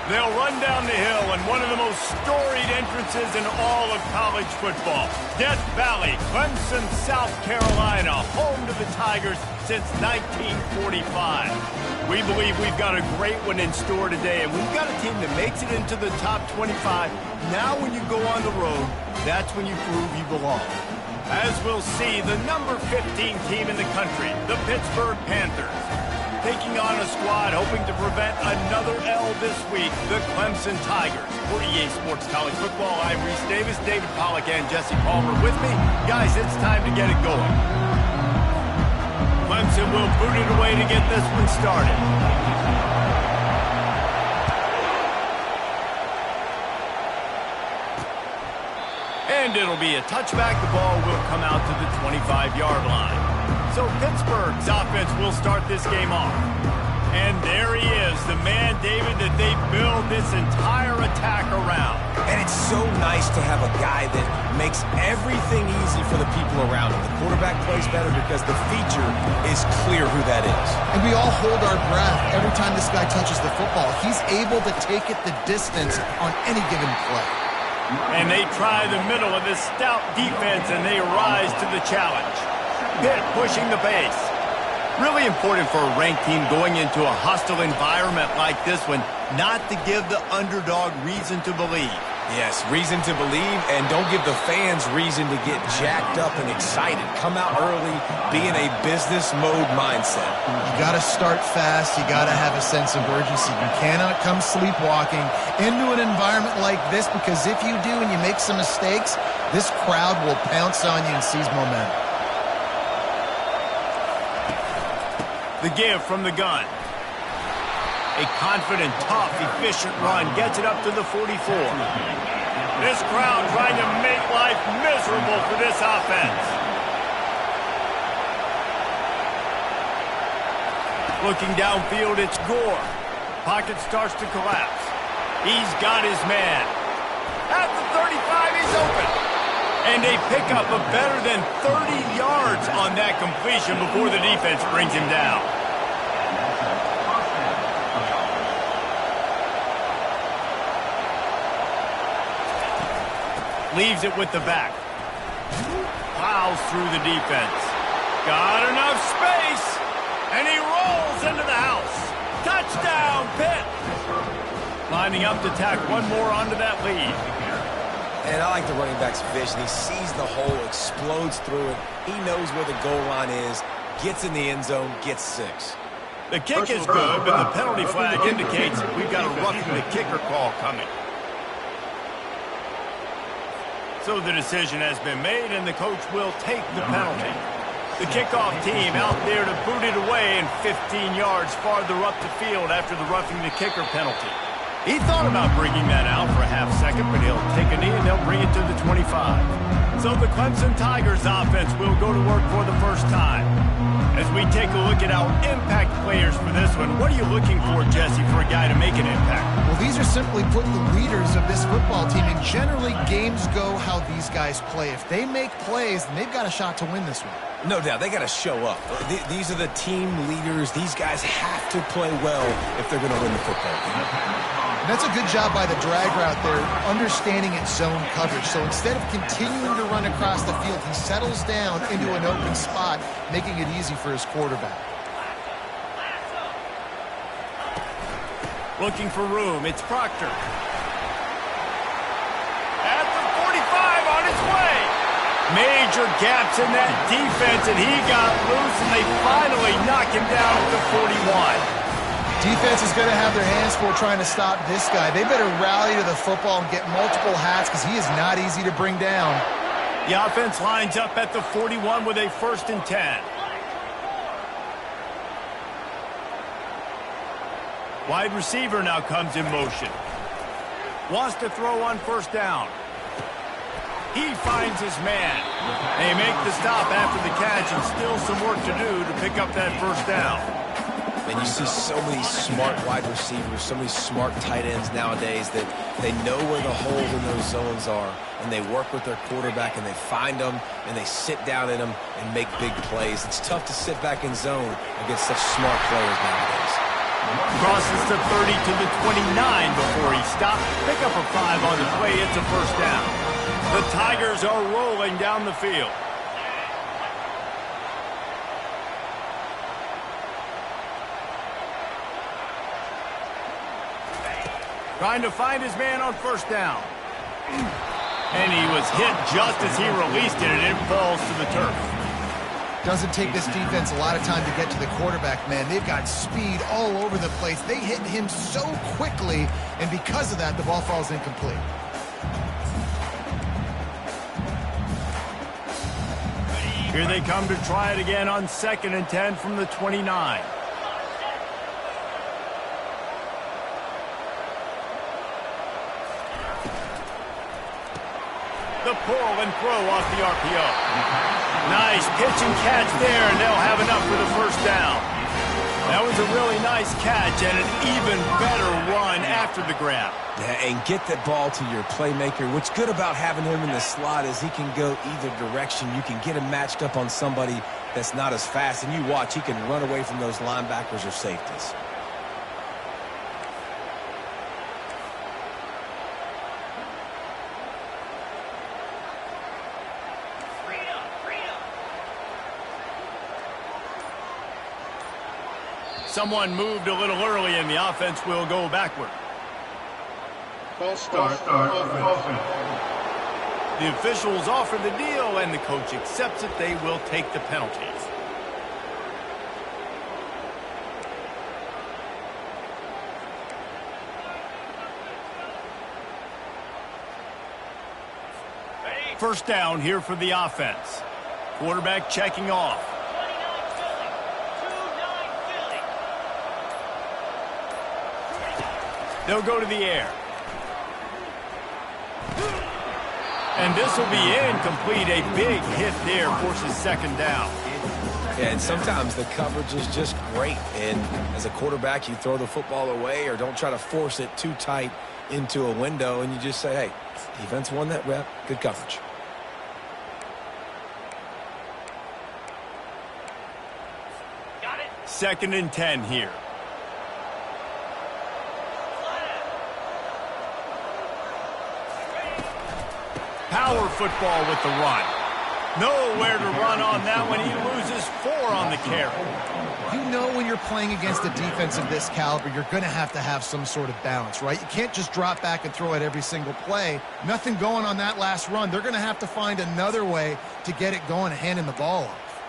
They'll run down the hill in one of the most storied entrances in all of college football. Death Valley, Clemson, South Carolina, home to the Tigers since 1945. We believe we've got a great one in store today, and we've got a team that makes it into the top 25. Now when you go on the road, that's when you prove you belong. As we'll see, the number 15 team in the country, the Pittsburgh Panthers, taking on a squad hoping to prevent another L this week, the Clemson Tigers. For EA Sports College Football, I'm Reese Davis, David Pollack, and Jesse Palmer with me. Guys, it's time to get it going. Clemson will boot it away to get this one started. And it'll be a touchback. The ball will come out to the 25-yard line. So Pittsburgh's offense will start this game off. And there he is, the man, David, that they build this entire attack around. And it's so nice to have a guy that makes everything easy for the people around him. The quarterback plays better because the feature is clear who that is. And we all hold our breath every time this guy touches the football. He's able to take it the distance on any given play. And they try the middle of this stout defense, and they rise to the challenge. Pitt pushing the base. Really important for a ranked team going into a hostile environment like this one, not to give the underdog reason to believe. Yes, reason to believe, and don't give the fans reason to get jacked up and excited. Come out early, be in a business mode mindset. You got to start fast. You got to have a sense of urgency. You cannot come sleepwalking into an environment like this, because if you do and you make some mistakes, this crowd will pounce on you and seize momentum. The give from the gun. A confident, tough, efficient run gets it up to the 44. This crowd trying to make life miserable for this offense. Looking downfield, it's Gore. Pocket starts to collapse. He's got his man. At the 35, he's open. And a pickup of better than 30 yards on that completion before the defense brings him down. Leaves it with the back. Plows through the defense. Got enough space. And he rolls into the house. Touchdown, Pitt. Lining up to tack one more onto that lead. And I like the running back's vision. He sees the hole, explodes through it. He knows where the goal line is, gets in the end zone, gets 6. The kick is good, but the penalty flag indicates we've got a roughing the kicker call coming. So the decision has been made, and the coach will take the penalty. The kickoff team out there to boot it away, and 15 yards farther up the field after the roughing the kicker penalty. He thought about bringing that out for a half second, but he'll take a knee and they'll bring it to the 25. So the Clemson Tigers offense will go to work for the first time. As we take a look at our impact players for this one, what are you looking for, Jesse, for a guy to make an impact? Well, these are simply put the leaders of this football team, and generally games go how these guys play. If they make plays, then they've got a shot to win this one. No doubt, they got to show up. These are the team leaders. These guys have to play well if they're going to win the football game. And that's a good job by the drag route there, understanding its zone coverage. So instead of continuing to run across the field, he settles down into an open spot, making it easy for his quarterback. Looking for room, it's Proctor. At the 45, on his way. Major gaps in that defense, and he got loose, and they finally knock him down at the 41. Defense is going to have their hands full trying to stop this guy. They better rally to the football and get multiple hats, because he is not easy to bring down. The offense lines up at the 41 with a 1st and 10. Wide receiver now comes in motion. Wants to throw on 1st down. He finds his man. They make the stop after the catch, and still some work to do to pick up that 1st down. And you see so many smart wide receivers, so many smart tight ends nowadays that they know where the holes in those zones are, and they work with their quarterback, and they find them, and they sit down in them and make big plays. It's tough to sit back in zone against such smart players nowadays. Crosses to 30 to the 29 before he stopped. Pick up a 5 on the play. It's a first down. The Tigers are rolling down the field. Trying to find his man on first down. And he was hit just as he released it, and it falls to the turf. Doesn't take this defense a lot of time to get to the quarterback, man. They've got speed all over the place. They hit him so quickly, and because of that, the ball falls incomplete. Here they come to try it again on 2nd and 10 from the 29. The pull and throw off the RPO. Nice pitch and catch there, and they'll have enough for the first down. That was a really nice catch and an even better run after the grab. Yeah, and get that ball to your playmaker. What's good about having him in the slot is he can go either direction. You can get him matched up on somebody that's not as fast, and you watch, he can run away from those linebackers or safeties. Someone moved a little early, and the offense will go backward. False start offense. The officials offer the deal, and the coach accepts it. They will take the penalties. First down here for the offense. Quarterback checking off. They'll go to the air. And this will be incomplete. A big hit there forces second down. Yeah, and sometimes the coverage is just great. And as a quarterback, you throw the football away or don't try to force it too tight into a window, and you just say, hey, defense won that rep. Good coverage. Got it. 2nd and 10 here. Power football with the run. Nowhere to run on that one. He loses 4 on the carry. You know when you're playing against a defense of this caliber, you're going to have some sort of balance, right? You can't just drop back and throw it every single play. Nothing going on that last run. They're going to have to find another way to get it going and handing the ball off.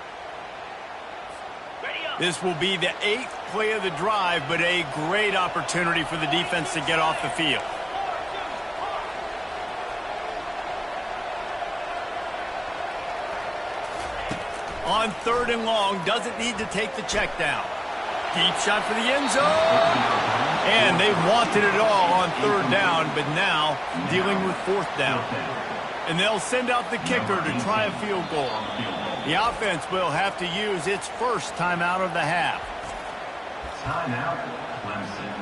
This will be the 8th play of the drive, but a great opportunity for the defense to get off the field. On 3rd and long, doesn't need to take the check down. Deep shot for the end zone. And they wanted it all on 3rd down, but now dealing with 4th down. And they'll send out the kicker to try a field goal. The offense will have to use its first timeout of the half. Timeout, Clemson.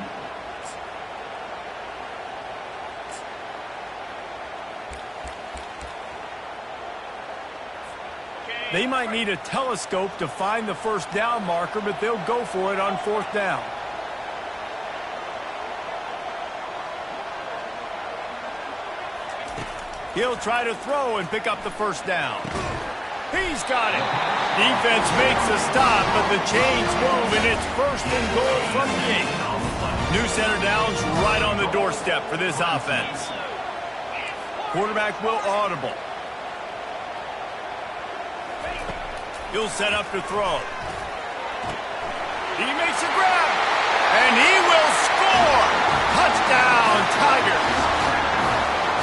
They might need a telescope to find the first down marker, but they'll go for it on 4th down. He'll try to throw and pick up the first down. He's got it. Defense makes a stop, but the chains move, and it's 1st and goal from the 8. New center downs right on the doorstep for this offense. Quarterback will audible. He'll set up to throw. He makes a grab, and he will score. Touchdown, Tigers.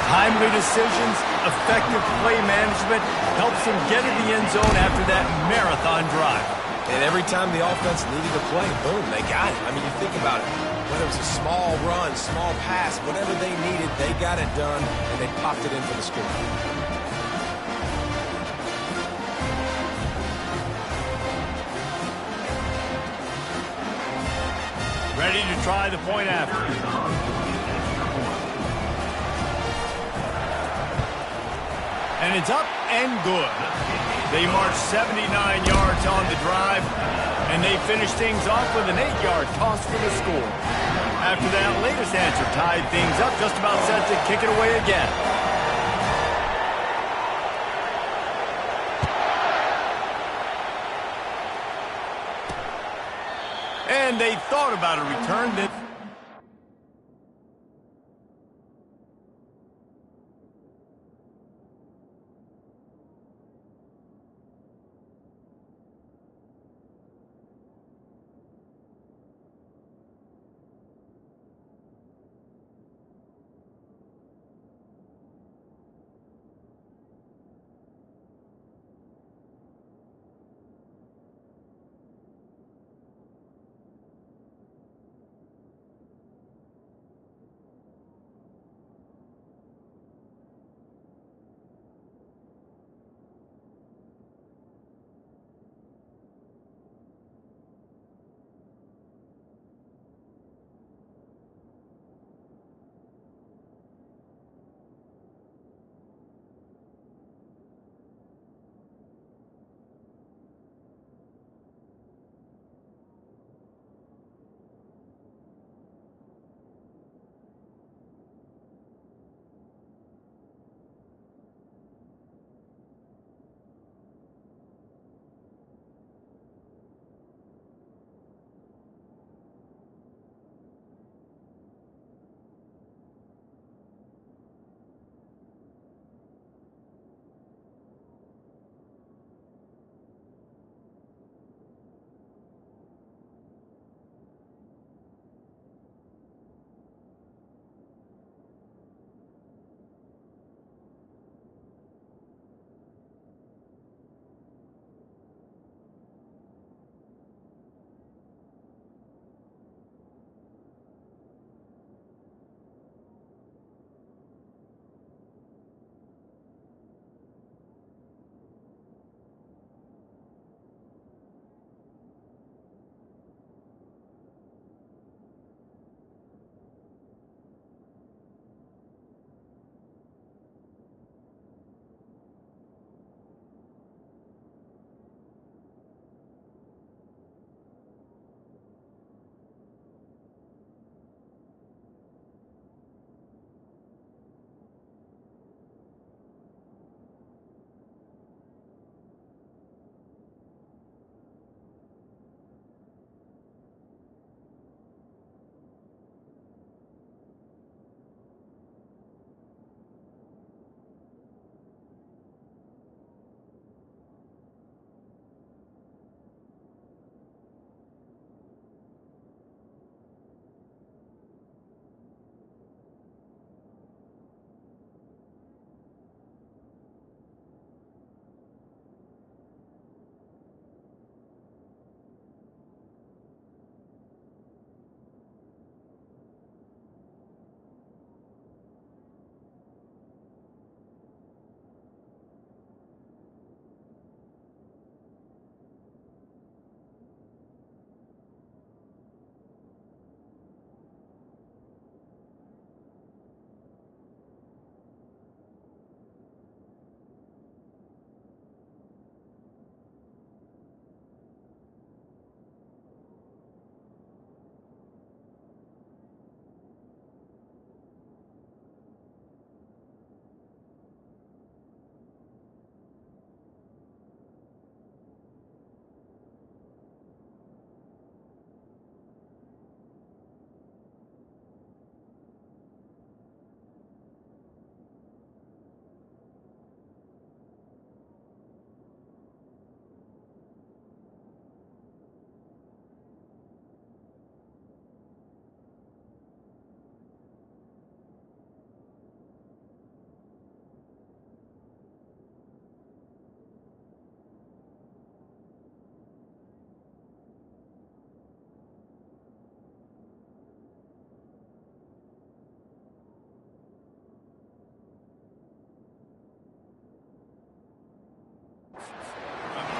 Timely decisions, effective play management helps him get in the end zone after that marathon drive. And every time the offense needed to play, boom, they got it. I mean, you think about it. Whether it was a small run, small pass, whatever they needed, they got it done, and they popped it in for the score. Ready to try the point after. And it's up and good. They march 79 yards on the drive. And they finish things off with an 8-yard toss for the score. After that latest answer tied things up, just about set to kick it away again. And they thought about a return that...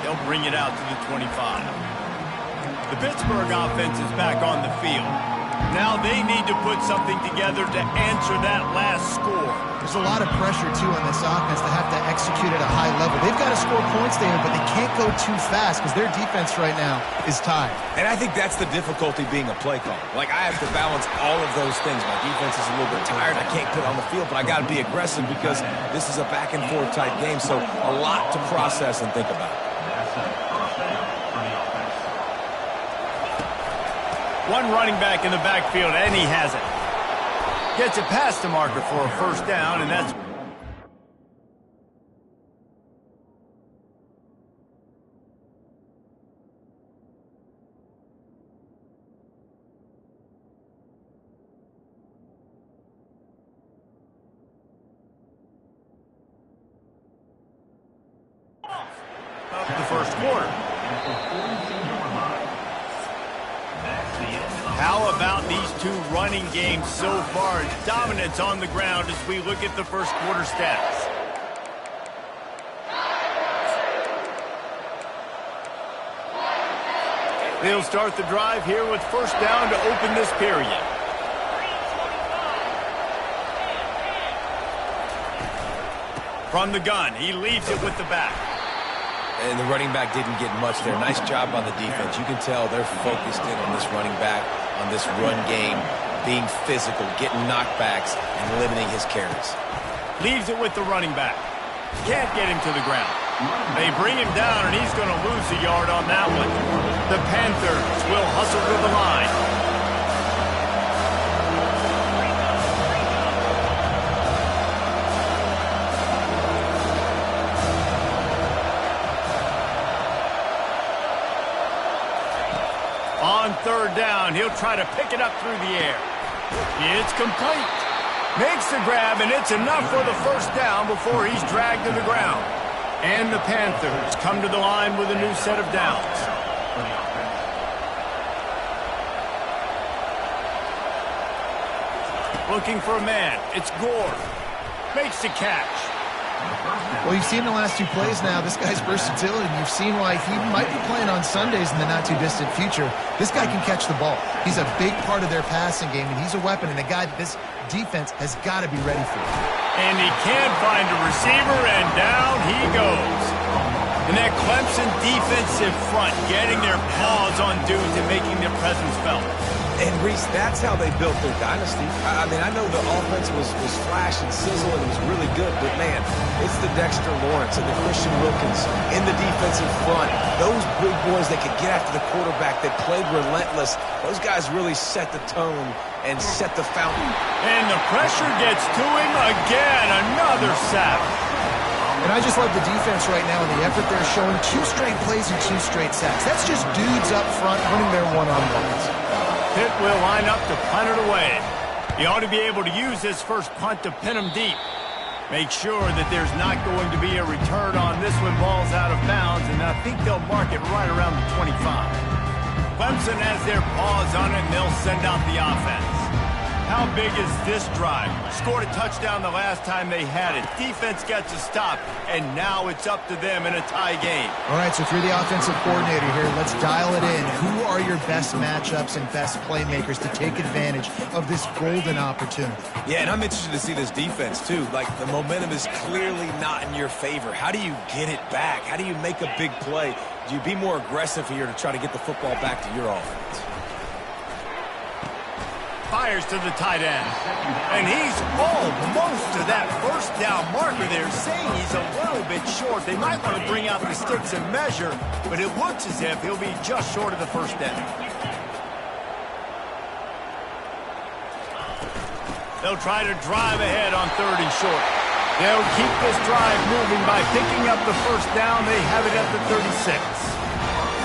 They'll bring it out to the 25. The Pittsburgh offense is back on the field. Now they need to put something together to answer that last score. There's a lot of pressure, too, on this offense to have to execute at a high level. They've got to score points there, but they can't go too fast because their defense right now is tired. And I think that's the difficulty being a play caller. Like, I have to balance all of those things. My defense is a little bit tired. I can't put it on the field, but I got to be aggressive because this is a back-and-forth type game, so a lot to process and think about. One running back in the backfield, and he has it. Gets it past the marker for a first down, and that's... up the first quarter. How about these two running games so far? Dominance on the ground as we look at the first quarter stats. They'll start the drive here with first down to open this period. From the gun, he leaves it with the back. And the running back didn't get much there. Nice job on the defense. You can tell they're focused in on this running back, on this run game, being physical, getting knockbacks, and limiting his carries. Leaves it with the running back. Can't get him to the ground. They bring him down, and he's going to lose a yard on that one. The Panthers will hustle to the line. On third down, he'll try to pick it up through the air. It's complete. Makes the grab, and it's enough for the first down before he's dragged to the ground. And the Panthers come to the line with a new set of downs. Looking for a man. It's Gore. Makes the catch. Well, you've seen the last two plays now. This guy's versatility. You've seen why he might be playing on Sundays in the not-too-distant future. This guy can catch the ball. He's a big part of their passing game, and he's a weapon and a guy that this defense has got to be ready for. And he can't find a receiver, and down he goes. And that Clemson defensive front getting their paws on dudes and making their presence felt. And, Reese, that's how they built their dynasty. I mean, I know the offense was flash and sizzle and it was really good, but, man, it's the Dexter Lawrence and the Christian Wilkins in the defensive front. Those big boys that could get after the quarterback, that played relentless, those guys really set the tone and set the fountain. And the pressure gets to him again. Another sack. And I just love the defense right now and the effort they're showing. 2 straight plays and 2 straight sacks. That's just dudes up front winning their one-on-ones. Pitt will line up to punt it away. He ought to be able to use this first punt to pin him deep. Make sure that there's not going to be a return on this when ball's out of bounds, and I think they'll mark it right around the 25. Clemson has their paws on it, and they'll send out the offense. How big is this drive? Scored a touchdown the last time they had it. Defense gets a stop, and now it's up to them in a tie game. All right, so if you're the offensive coordinator here, let's dial it in. Who are your best matchups and best playmakers to take advantage of this golden opportunity? Yeah, and I'm interested to see this defense, too. Like, the momentum is clearly not in your favor. How do you get it back? How do you make a big play? Do you be more aggressive here to try to get the football back to your offense? Fires to the tight end. And he's almost to that first down marker there, saying he's a little bit short. They might want to bring out the sticks and measure, but it looks as if he'll be just short of the first down. They'll try to drive ahead on 3rd and short. They'll keep this drive moving by picking up the first down. They have it at the 36.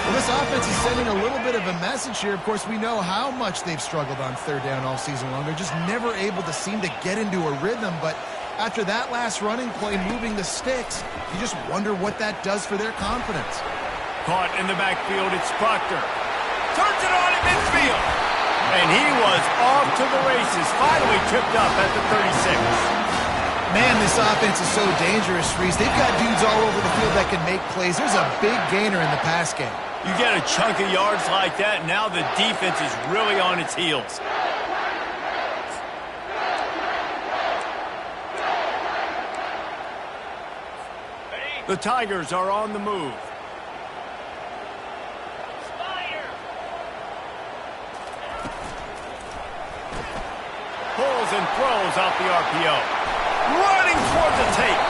Well, this offense is sending a little bit of a message here. Of course, we know how much they've struggled on 3rd down all season long. They're just never able to seem to get into a rhythm. But after that last running play, moving the sticks, you just wonder what that does for their confidence. Caught in the backfield, it's Proctor. Turns it on at midfield. And he was off to the races, finally tripped up at the 36. Man, this offense is so dangerous, Reese. They've got dudes all over the field that can make plays. There's a big gainer in the pass game. You get a chunk of yards like that, now the defense is really on its heels. The Tigers are on the move. Pulls and throws out the RPO. Running toward the tape.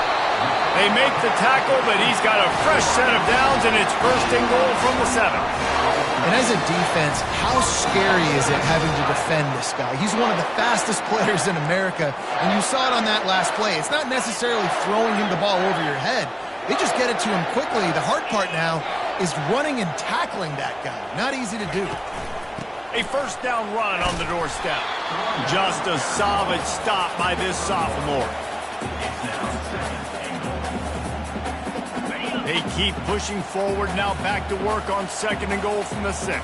They make the tackle, but he's got a fresh set of downs, and it's first and goal from the 7. And as a defense, how scary is it having to defend this guy? He's one of the fastest players in America, and you saw it on that last play. It's not necessarily throwing him the ball over your head. They just get it to him quickly. The hard part now is running and tackling that guy. Not easy to do. A first down run on the doorstep. Just a solid stop by this sophomore. They keep pushing forward, now back to work on second and goal from the 6.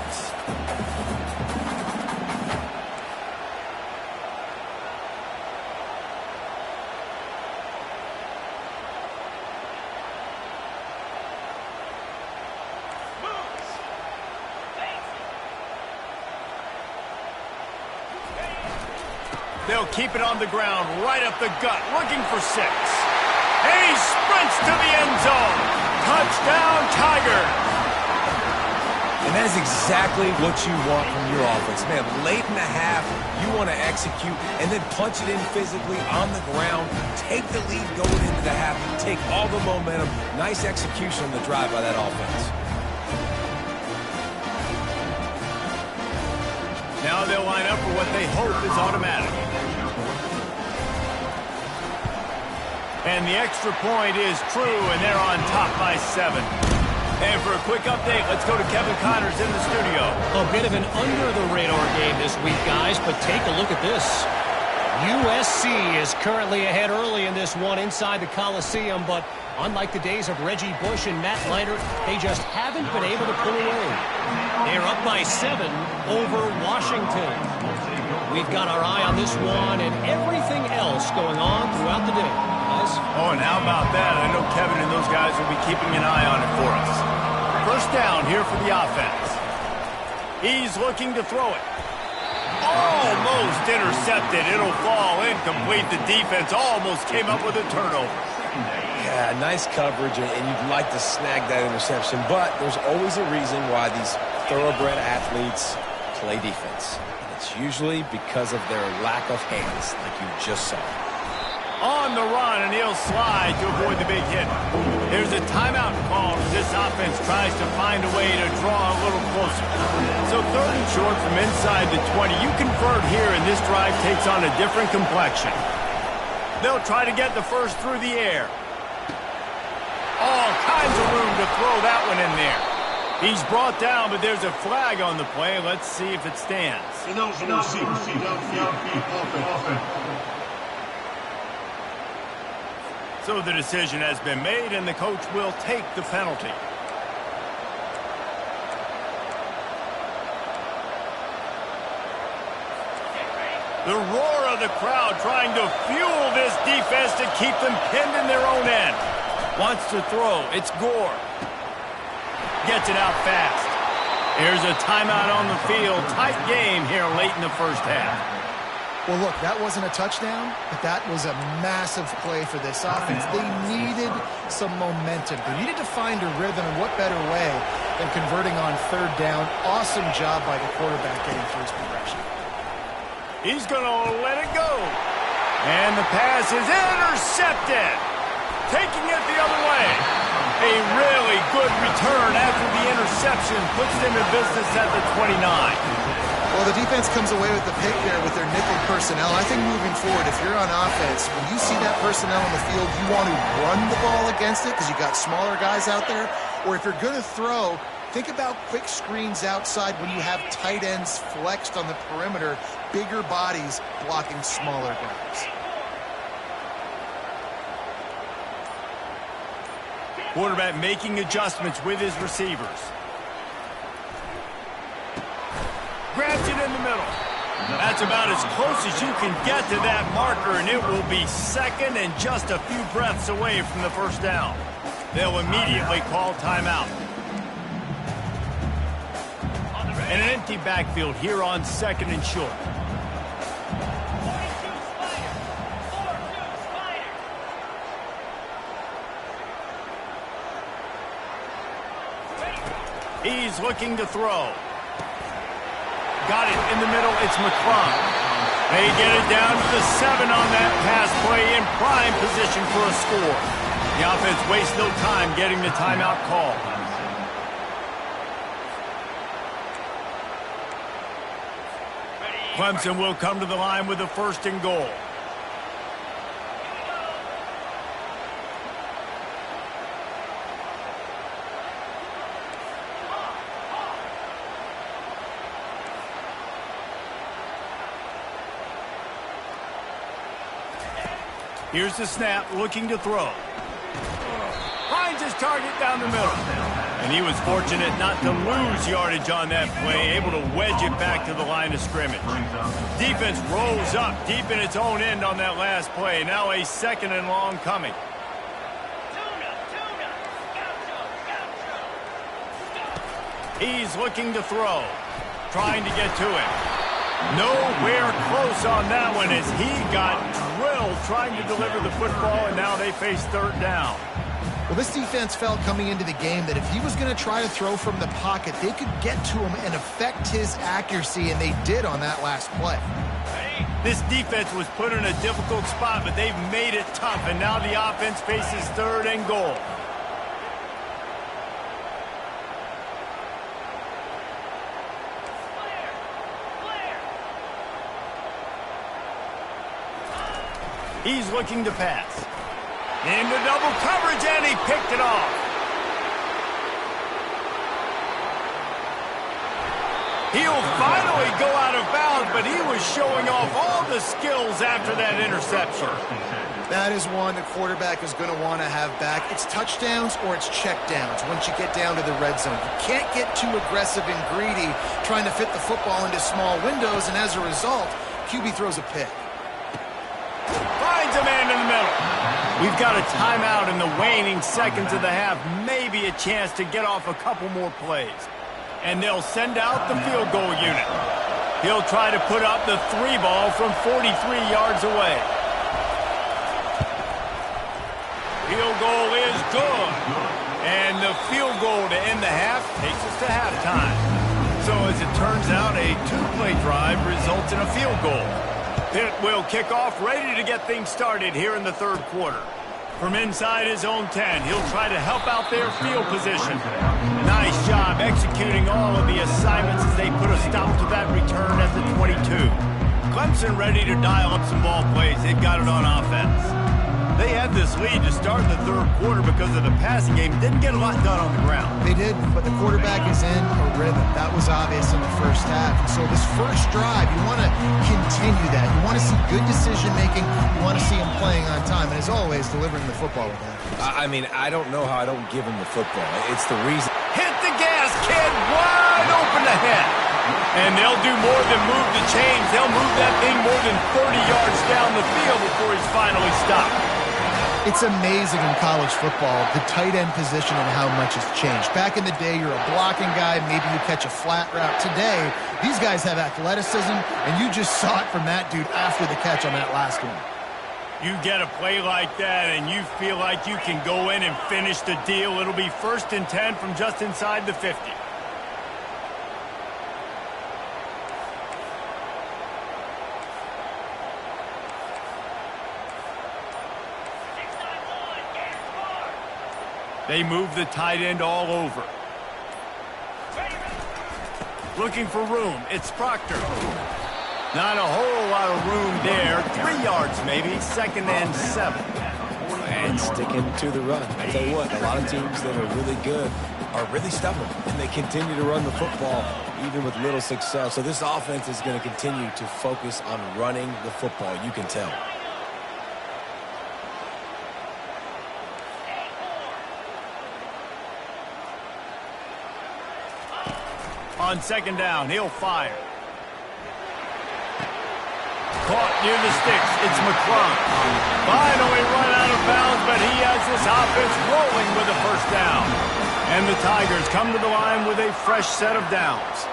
They'll keep it on the ground, right up the gut, looking for 6. And he sprints to the end zone. Touchdown, Tigers! And that is exactly what you want from your offense. Man, late in the half, you want to execute and then punch it in physically on the ground. Take the lead going into the half. Take all the momentum. Nice execution on the drive by that offense. Now they'll line up for what they hope is automatic. And the extra point is true, and they're on top by 7. And for a quick update, let's go to Kevin Connors in the studio. A bit of an under-the-radar game this week, guys, but take a look at this. USC is currently ahead early in this one inside the Coliseum, but unlike the days of Reggie Bush and Matt Leinart, they just haven't been able to pull away. They're up by 7 over Washington. We've got our eye on this one and everything else going on throughout the day. Oh, and how about that? I know Kevin and those guys will be keeping an eye on it for us. First down here for the offense. He's looking to throw it. Almost intercepted. It'll fall incomplete. The defense almost came up with a turnover. Yeah, nice coverage, and you'd like to snag that interception, but there's always a reason why these thoroughbred athletes play defense. And it's usually because of their lack of hands, like you just saw. On the run, and he'll slide to avoid the big hit. There's a timeout call as this offense tries to find a way to draw a little closer. So 3rd and short from inside the 20. You convert here, and this drive takes on a different complexion. They'll try to get the first through the air. All kinds of room to throw that one in there. He's brought down, but there's a flag on the play. Let's see if it stands. So the decision has been made, and the coach will take the penalty. The roar of the crowd trying to fuel this defense to keep them pinned in their own end. Wants to throw. It's Gore. Gets it out fast. Here's a timeout on the field. Tight game here late in the first half. Well, look, that wasn't a touchdown, but that was a massive play for this offense. They needed some momentum. They needed to find a rhythm, and what better way than converting on 3rd down. Awesome job by the quarterback getting first progression. He's going to let it go. And the pass is intercepted. Taking it the other way. A really good return after the interception puts them in business at the 29. Well, the defense comes away with the pick there with their nickel personnel. I think moving forward, if you're on offense, when you see that personnel on the field, you want to run the ball against it because you got smaller guys out there. Or if you're going to throw, think about quick screens outside when you have tight ends flexed on the perimeter, bigger bodies blocking smaller guys. Quarterback making adjustments with his receivers. Grabs it in the middle. That's about as close as you can get to that marker, and it will be 2nd and just a few breaths away from the first down. They'll immediately call timeout. And an empty backfield here on 2nd and short. He's looking to throw. Got it in the middle. It's McClung. They get it down to the 7 on that pass play in prime position for a score. The offense wastes no time getting the timeout call. Clemson will come to the line with a 1st and goal. Here's the snap, looking to throw. Finds his target down the middle. And he was fortunate not to lose yardage on that play, able to wedge it back to the line of scrimmage. Defense rolls up deep in its own end on that last play. Now a 2nd and long coming. He's looking to throw, trying to get to him. Nowhere close on that one as he got drilled trying to deliver the football, and now they face 3rd down. Well, this defense felt coming into the game that if he was going to try to throw from the pocket, they could get to him and affect his accuracy, and they did on that last play. This defense was put in a difficult spot, but they've made it tough, and now the offense faces 3rd and goal. He's looking to pass. Into double coverage, and he picked it off. He'll finally go out of bounds, but he was showing off all the skills after that interception. That is one the quarterback is going to want to have back. It's touchdowns or it's checkdowns once you get down to the red zone. You can't get too aggressive and greedy trying to fit the football into small windows, and as a result, QB throws a pick. Finds a man in the middle. We've got a timeout in the waning seconds of the half. Maybe a chance to get off a couple more plays. And they'll send out the field goal unit. He'll try to put up the 3 ball from 43 yards away. Field goal is good. And the field goal to end the half takes us to halftime. So as it turns out, a 2-play drive results in a field goal. Pitt will kick off, ready to get things started here in the 3rd quarter. From inside his own 10, he'll try to help out their field position. Nice job executing all of the assignments as they put a stop to that return at the 22. Clemson ready to dial up some ball plays. They've got it on offense. They had this lead to start the 3rd quarter because of the passing game. Didn't get a lot done on the ground. They did, but the quarterback is in a rhythm. That was obvious in the first half. And so this first drive, you want to continue that. You want to see good decision-making. You want to see him playing on time. And as always, delivering the football with that. I mean, I don't know how I don't give him the football. It's the reason. Hit the gas, kid. Wide open ahead. And they'll do more than move the chains. They'll move that thing more than 30 yards down the field before he's finally stopped. It's amazing in college football, the tight end position and how much has changed. Back in the day, you're a blocking guy, maybe you catch a flat route. Today, these guys have athleticism, and you just saw it from that dude after the catch on that last one. You get a play like that, and you feel like you can go in and finish the deal. It'll be 1st and 10 from just inside the 50. They move the tight end all over. Looking for room. It's Proctor. Not a whole lot of room there. 3 yards maybe. 2nd and 7. And sticking to the run. I tell you what, a lot of teams that are really good are really stubborn, and they continue to run the football even with little success. So this offense is going to continue to focus on running the football. You can tell. On 2nd down, he'll fire. Caught near the sticks. It's McClung. Finally run out of bounds, but he has this offense rolling with a 1st down. And the Tigers come to the line with a fresh set of downs.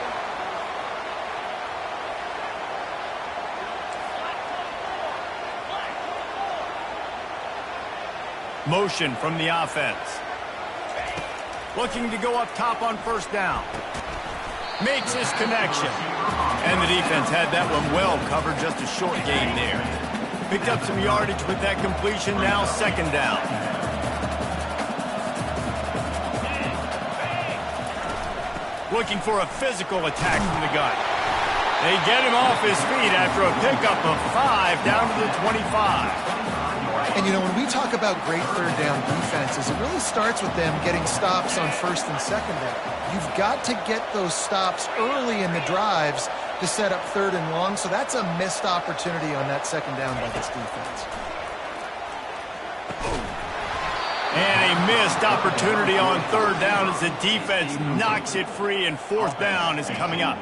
Motion from the offense. Looking to go up top on first down. Makes his connection. And the defense had that one well covered, just a short gain there. Picked up some yardage with that completion, now second down. Looking for a physical attack from the gun. They get him off his feet after a pickup of 5 down to the 25. And, you know, when we talk about great third down defenses, it really starts with them getting stops on first and second down. You've got to get those stops early in the drives to set up third and long, so that's a missed opportunity on that second down by this defense. And a missed opportunity on third down as the defense knocks it free, and fourth down is coming up.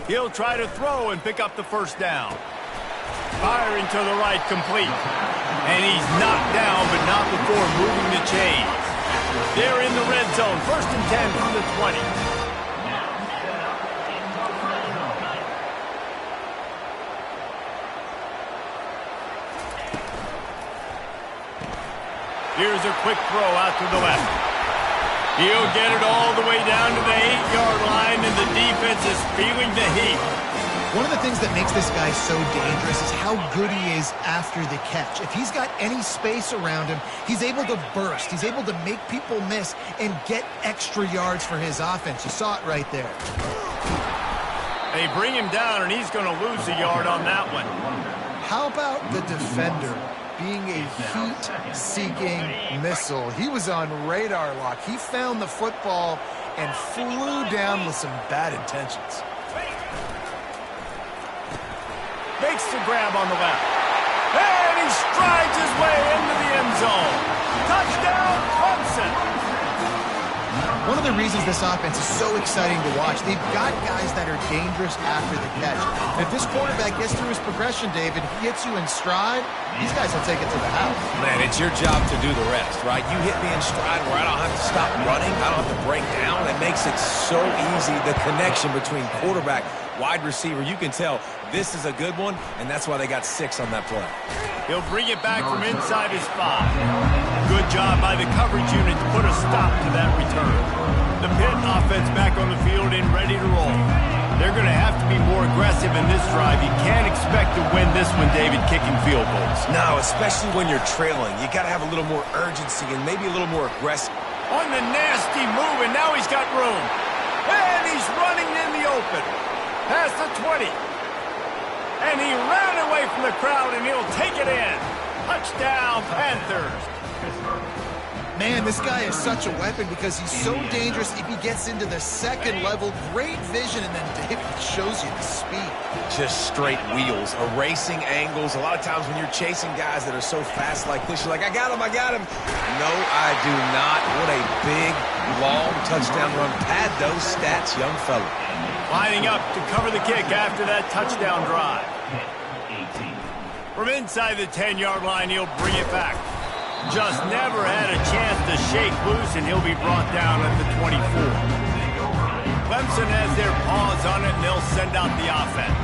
He'll try to throw and pick up the first down. Firing to the right, complete. And he's knocked down, but not before moving the chains. They're in the red zone. First and 10 from the 20. Here's a quick throw out to the left. He'll get it all the way down to the 8-yard line, and the defense is feeling the heat. One of the things that makes this guy so dangerous is how good he is after the catch. If he's got any space around him, he's able to burst. He's able to make people miss and get extra yards for his offense. You saw it right there. They bring him down, and he's going to lose a yard on that one. How about the defender being a heat-seeking missile? He was on radar lock. He found the football and flew down with some bad intentions. Makes the grab on the left. And he strides his way into the end zone. Touchdown, Clemson. One of the reasons this offense is so exciting to watch, they've got guys that are dangerous after the catch. And if this quarterback gets through his progression, David, he hits you in stride, these guys will take it to the house. Man, it's your job to do the rest, right? You hit me in stride where I don't have to stop running. I don't have to break down. It makes it so easy. The connection between quarterback, wide receiver, you can tell this is a good one, and that's why they got 6 on that play. He'll bring it back from inside his 5. Good job by the coverage unit to put a stop to that return. The Pitt offense back on the field and ready to roll. They're going to have to be more aggressive in this drive. You can't expect to win this one, David, kicking field goals. No, especially when you're trailing. You got to have a little more urgency and maybe a little more aggressive. On the nasty move, and now he's got room. And he's running in the open. Past the 20. And he ran away from the crowd, and he'll take it in. Touchdown, Panthers. Man, this guy is such a weapon because he's so dangerous if he gets into the second level. Great vision, and then David shows you the speed. Just straight wheels, erasing angles. A lot of times when you're chasing guys that are so fast like this, you're like, I got him, I got him. No, I do not. What a big, long touchdown run. Pad those stats, young fella. Lining up to cover the kick after that touchdown drive. From inside the 10-yard line, he'll bring it back. Just never had a chance to shake loose, and he'll be brought down at the 24. Clemson has their paws on it, and they'll send out the offense.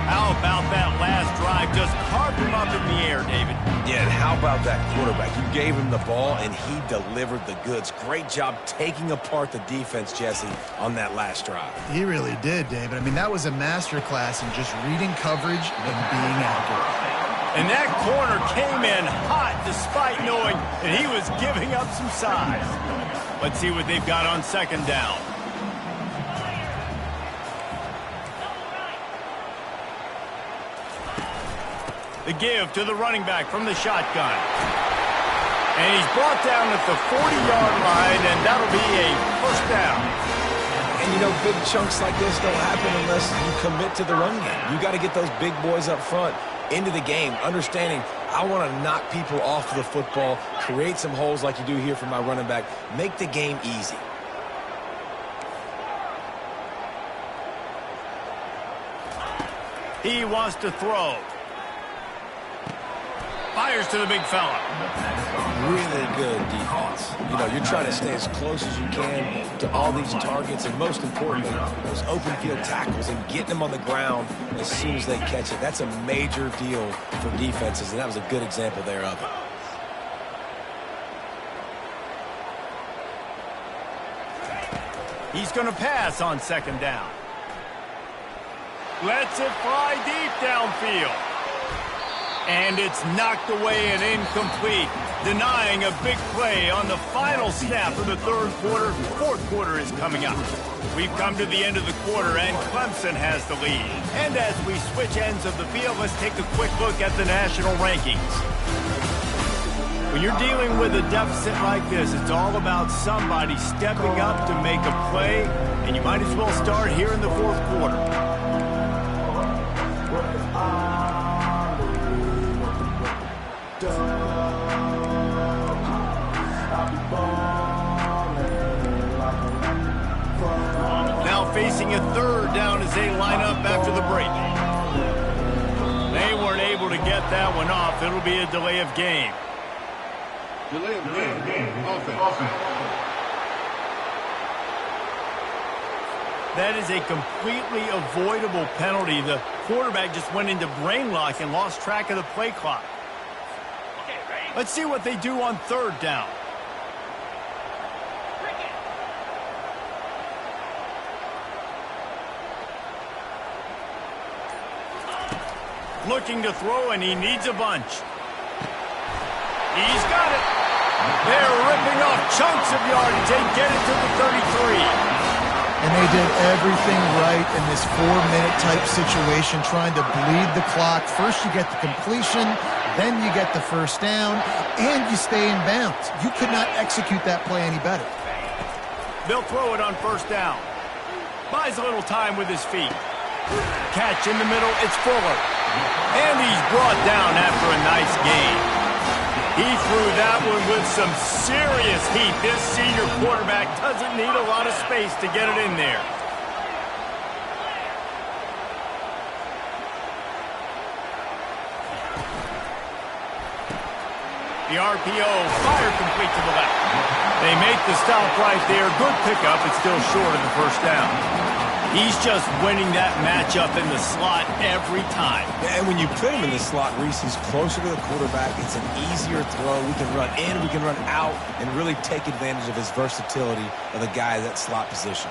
How about that last drive? Just carved him up in the air, David. Yeah, and how about that quarterback? You gave him the ball, and he delivered the goods. Great job taking apart the defense, Jesse, on that last drive. He really did, David. I mean, that was a masterclass in just reading coverage and being accurate. And that corner came in hot despite knowing that he was giving up some size. Let's see what they've got on second down. The give to the running back from the shotgun. And he's brought down at the 40-yard line, and that'll be a first down. And, you know, big chunks like this don't happen unless you commit to the run game. You got to get those big boys up front into the game, understanding I want to knock people off of the football, create some holes like you do here for my running back, make the game easy. He wants to throw. Fires to the big fella. Really good defense. You know, you're trying to stay as close as you can to all these targets, and most importantly, those open field tackles and getting them on the ground as soon as they catch it. That's a major deal for defenses, and that was a good example there of it. He's going to pass on second down. Lets it fly deep downfield. And it's knocked away and incomplete, denying a big play on the final snap of the third quarter. Fourth quarter is coming up. We've come to the end of the quarter, and Clemson has the lead. And as we switch ends of the field, let's take a quick look at the national rankings. When you're dealing with a deficit like this, it's all about somebody stepping up to make a play, and you might as well start here in the fourth quarter. Now facing a third down as they line up after the break. They weren't able to get that one off. It'll be a delay of game. Delay of game. Offense. That is a completely avoidable penalty. The quarterback just went into brain lock and lost track of the play clock. Let's see what they do on third down. Looking to throw, and he needs a bunch. He's got it. They're ripping off chunks of yardage. They get it to the 33. And they did everything right in this 4-minute type situation, trying to bleed the clock. First you get the completion, then you get the first down, and you stay in bounds. You could not execute that play any better. They'll throw it on first down. Buys a little time with his feet. Catch in the middle, it's Fuller. And he's brought down after a nice gain. He threw that one with some serious heat. This senior quarterback doesn't need a lot of space to get it in there. The RPO, fire complete to the left. They make the stop right there. Good pickup. It's still short of the first down. He's just winning that matchup in the slot every time. And when you put him in the slot, Reese, he's closer to the quarterback. It's an easier throw. We can run in, we can run out, and really take advantage of his versatility of the guy at that slot position.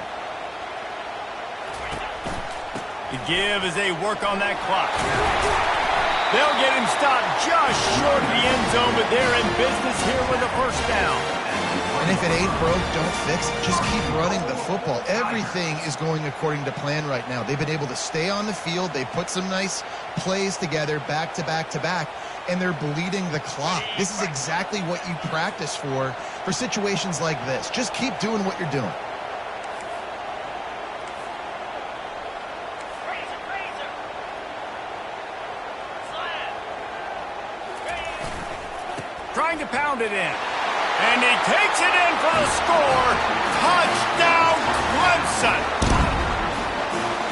The give as they work on that clock. They'll get him stopped just short of the end zone, but they're in business here with a first down. And if it ain't broke, don't fix it. Just keep running the football. Everything is going according to plan right now. They've been able to stay on the field. They put some nice plays together back to back to back, and they're bleeding the clock. This is exactly what you practice for situations like this. Just keep doing what you're doing. Trying to pound it in. And he takes it in for the score. Touchdown, Clemson.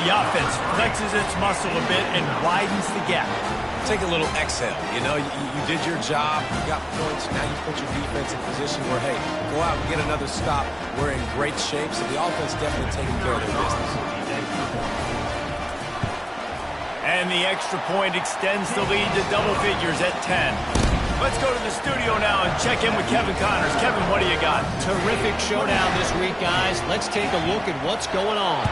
The offense flexes its muscle a bit and widens the gap. Take a little exhale. You know, you did your job. You got points. Now you put your defense in position where, hey, go out and get another stop. We're in great shape, so the offense definitely taking care of their business. And the extra point extends the lead to double figures at 10. Let's go to the studio now and check in with Kevin Connors. Kevin, what do you got? Terrific showdown this week, guys. Let's take a look at what's going on.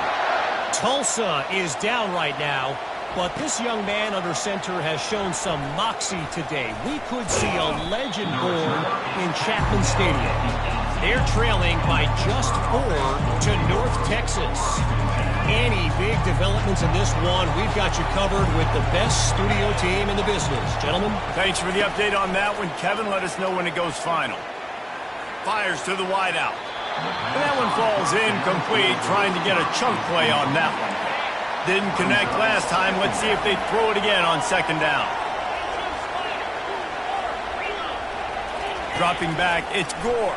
Tulsa is down right now, but this young man under center has shown some moxie today. We could see a legend born in Chapman Stadium. They're trailing by just 4 to North Texas. Any big developments in this one, we've got you covered with the best studio team in the business. Gentlemen. Thanks for the update on that one. Kevin, let us know when it goes final. Fires to the wideout. And that one falls incomplete, trying to get a chunk play on that one. Didn't connect last time. Let's see if they throw it again on second down. Dropping back, it's Gore.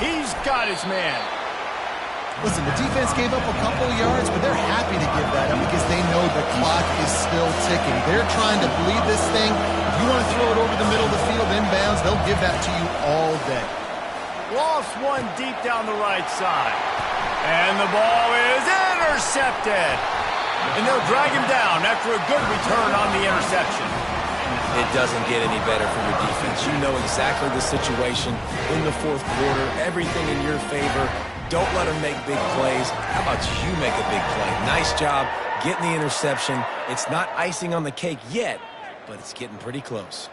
He's got his man. Listen, the defense gave up a couple yards, but they're happy to give that up because they know the clock is still ticking. They're trying to bleed this thing. If you want to throw it over the middle of the field inbounds, they'll give that to you all day. Lost one deep down the right side. And the ball is intercepted. And they'll drag him down after a good return on the interception. It doesn't get any better for your defense. You know exactly the situation in the fourth quarter. Everything in your favor. Don't let them make big plays. How about you make a big play? Nice job getting the interception. It's not icing on the cake yet, but it's getting pretty close.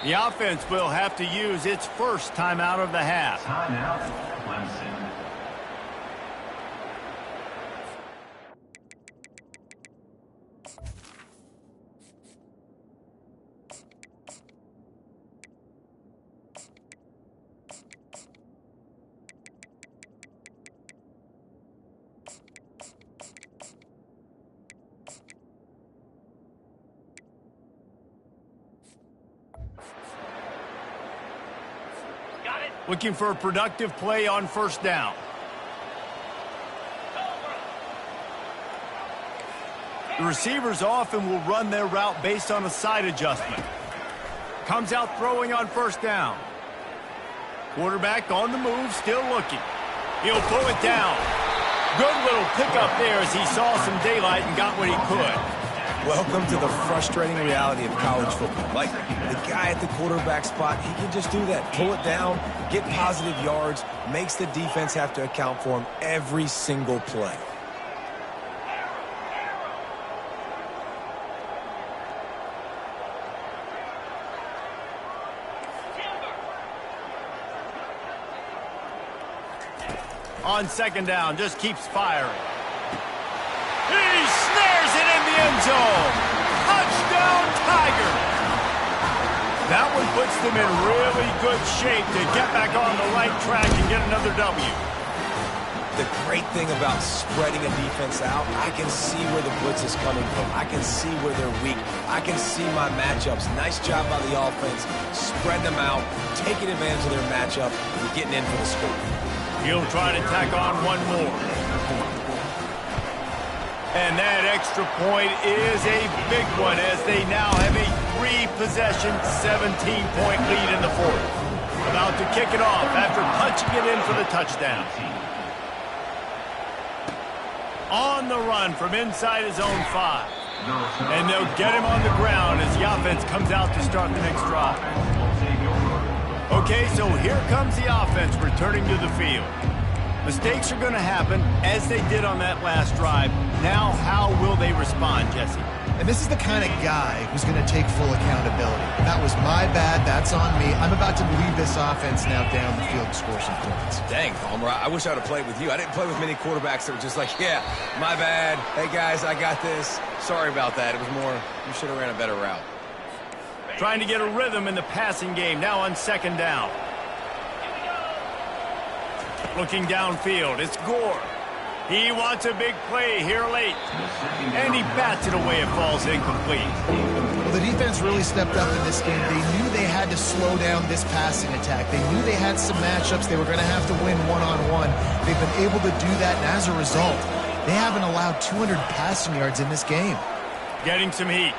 The offense will have to use its first timeout of the half. Timeout, Clemson. Looking for a productive play on first down. The receivers often will run their route based on a side adjustment. Comes out throwing on first down. Quarterback on the move, still looking. He'll pull it down. Good little pickup there as he saw some daylight and got what he could. Welcome to the frustrating reality of college football. Like, the guy at the quarterback spot, he can just do that. Pull it down, get positive yards, makes the defense have to account for him every single play. On second down, just keeps firing. He snares it in the end zone. Touchdown, Tigers. That one puts them in really good shape to get back on the right track and get another W. The great thing about spreading a defense out, I can see where the blitz is coming from. I can see where they're weak. I can see my matchups. Nice job by the offense. Spread them out, taking advantage of their matchup, and getting in for the score. He'll try to tack on one more. And that extra point is a big one as they now have a 3-possession, 17-point lead in the fourth. About to kick it off after punching it in for the touchdown. On the run from inside his own 5. And they'll get him on the ground as the offense comes out to start the next drive. Okay, so here comes the offense returning to the field. Mistakes are going to happen, as they did on that last drive. Now, how will they respond, Jesse? And this is the kind of guy who's going to take full accountability. That was my bad. That's on me. I'm about to lead this offense now down the field to score some points. Dang, Homer, I wish I would have played with you. I didn't play with many quarterbacks that were just like, yeah, my bad. Hey, guys, I got this. Sorry about that. It was more, you should have ran a better route. Trying to get a rhythm in the passing game, now on second down. Looking downfield, it's Gore. He wants a big play here late. And he bats it away, it falls incomplete. Well, the defense really stepped up in this game. They knew they had to slow down this passing attack. They knew they had some matchups they were going to have to win one-on-one. They've been able to do that, and as a result, they haven't allowed 200 passing yards in this game. Getting some heat.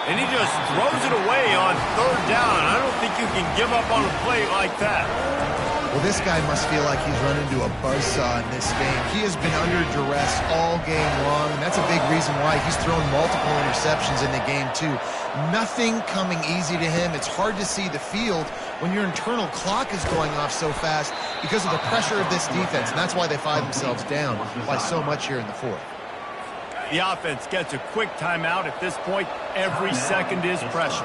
And he just throws it away on third down. I don't think you can give up on a play like that. Well, this guy must feel like he's run into a buzzsaw in this game. He has been under duress all game long, and that's a big reason why he's thrown multiple interceptions in the game, too. Nothing coming easy to him. It's hard to see the field when your internal clock is going off so fast because of the pressure of this defense, and that's why they find themselves down by so much here in the fourth. The offense gets a quick timeout. At this point, every second is precious.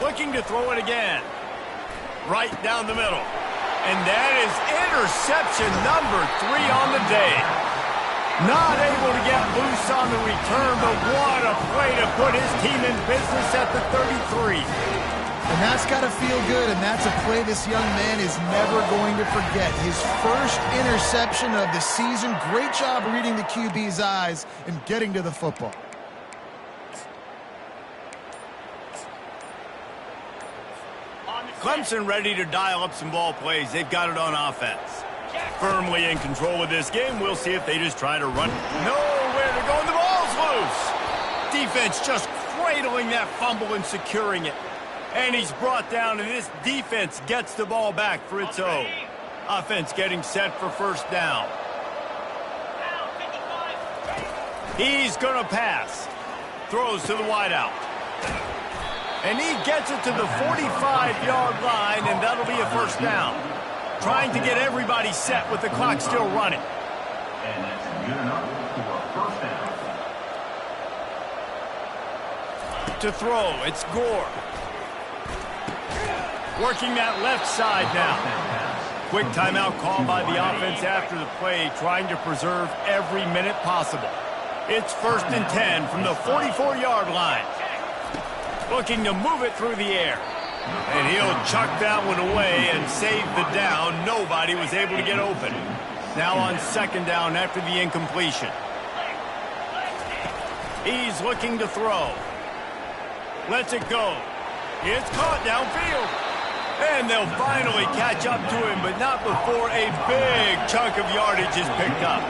Looking to throw it again. Right down the middle. And that is interception number 3 on the day. Not able to get loose on the return, but what a play to put his team in business at the 33. And that's got to feel good, and that's a play this young man is never going to forget. His first interception of the season. Great job reading the QB's eyes and getting to the football. Clemson ready to dial up some ball plays. They've got it on offense. Firmly in control of this game. We'll see if they just try to run. Nowhere to go, and the ball's loose. Defense just cradling that fumble and securing it. And he's brought down, and this defense gets the ball back for its own. Offense getting set for first down. He's going to pass. Throws to the wideout. And he gets it to the 45-yard line, and that'll be a first down. Trying to get everybody set with the clock still running. And that's good enough for a first down. To throw, it's Gore. Working that left side now. Quick timeout called by the offense after the play, trying to preserve every minute possible. It's 1st and 10 from the 44-yard line. Looking to move it through the air. And he'll chuck that one away and save the down. Nobody was able to get open. Now on second down after the incompletion. He's looking to throw. Lets it go. It's caught downfield. And they'll finally catch up to him, but not before a big chunk of yardage is picked up.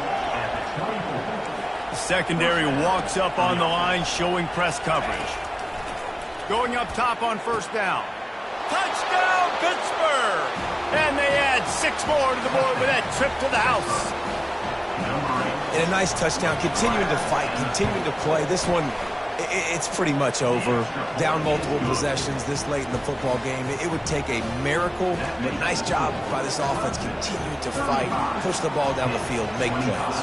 The secondary walks up on the line, showing press coverage. Going up top on first down. Touchdown, Pittsburgh! And they add 6 more to the board with that trip to the house. And a nice touchdown, continuing to fight, continuing to play. This one, it's pretty much over. Down multiple possessions this late in the football game. It would take a miracle, but nice job by this offense continuing to fight, push the ball down the field, make plays.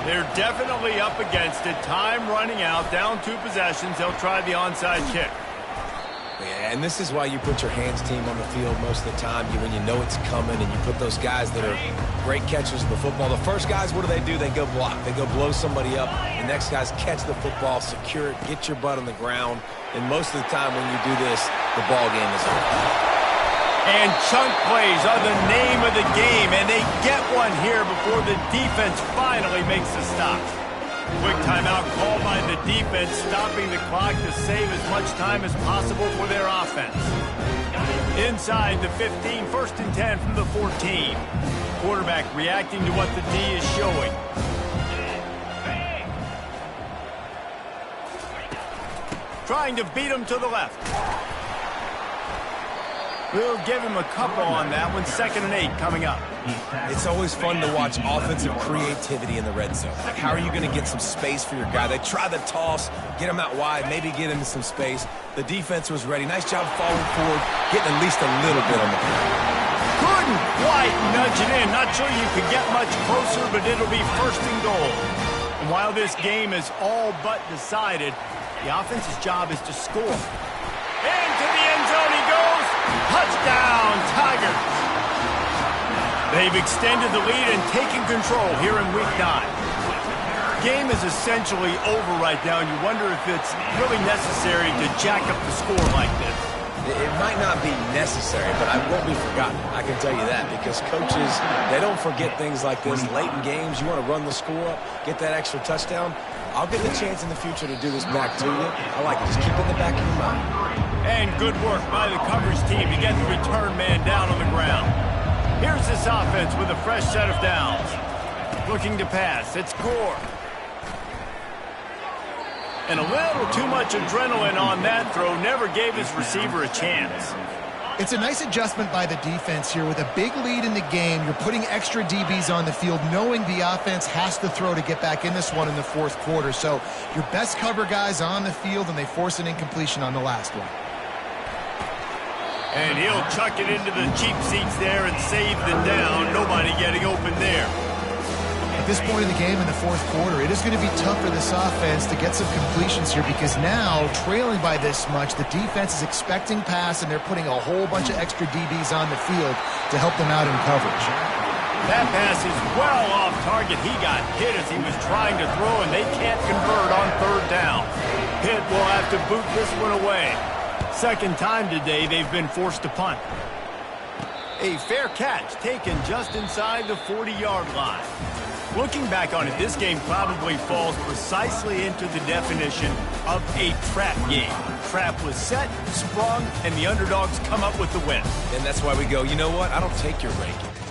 They're definitely up against it. Time running out, down 2 possessions. They'll try the onside kick. Yeah, and this is why you put your hands team on the field most of the time, when you know it's coming, and you put those guys that are great catchers of the football. The first guys, what do? They go block. They go blow somebody up. The next guys catch the football, secure it, get your butt on the ground. And most of the time when you do this, the ball game is over. And chunk plays are the name of the game, and they get one here before the defense finally makes the stop. Quick timeout called by the defense, stopping the clock to save as much time as possible for their offense. Inside the 15, 1st and 10 from the 14. Quarterback reacting to what the D is showing. Trying to beat him to the left. We'll give him a couple on that one. 2nd and 8 coming up. It's always fun to watch offensive creativity in the red zone. Like, how are you going to get some space for your guy? They try the toss, get him out wide, maybe get him some space. The defense was ready. Nice job falling forward, getting at least a little bit on the play. Couldn't quite nudge it in. Not sure you could get much closer, but it'll be 1st and goal. And while this game is all but decided, the offense's job is to score. Into the end zone he goes. Touchdown, Tigers. They've extended the lead and taken control here in Week 9. Game is essentially over right now, and you wonder if it's really necessary to jack up the score like this. It might not be necessary, but I won't be forgotten. I can tell you that, because coaches, they don't forget things like this. Late in games, you want to run the score up, get that extra touchdown. I'll get the chance in the future to do this back to you. I like it. Just keep it in the back of your mind. And good work by the coverage team to get the return man down on the ground. Here's this offense with a fresh set of downs. Looking to pass. It's Gore. And a little too much adrenaline on that throw. Never gave his receiver a chance. It's a nice adjustment by the defense here. With a big lead in the game, you're putting extra DBs on the field, knowing the offense has to throw to get back in this one in the 4th quarter. So your best cover guys on the field, and they force an incompletion on the last one. And he'll chuck it into the cheap seats there and save the down. Nobody getting open there. At this point in the game in the 4th quarter, it is going to be tough for this offense to get some completions here, because now, trailing by this much, the defense is expecting pass, and they're putting a whole bunch of extra DBs on the field to help them out in coverage. That pass is well off target. He got hit as he was trying to throw, and they can't convert on 3rd down. Pitt will have to boot this one away. Second time today they've been forced to punt. A fair catch taken just inside the 40-yard line. Looking back on it, this game probably falls precisely into the definition of a trap game. Trap was set, sprung, and the underdogs come up with the win. And that's why we go, you know what? I don't take your ranking.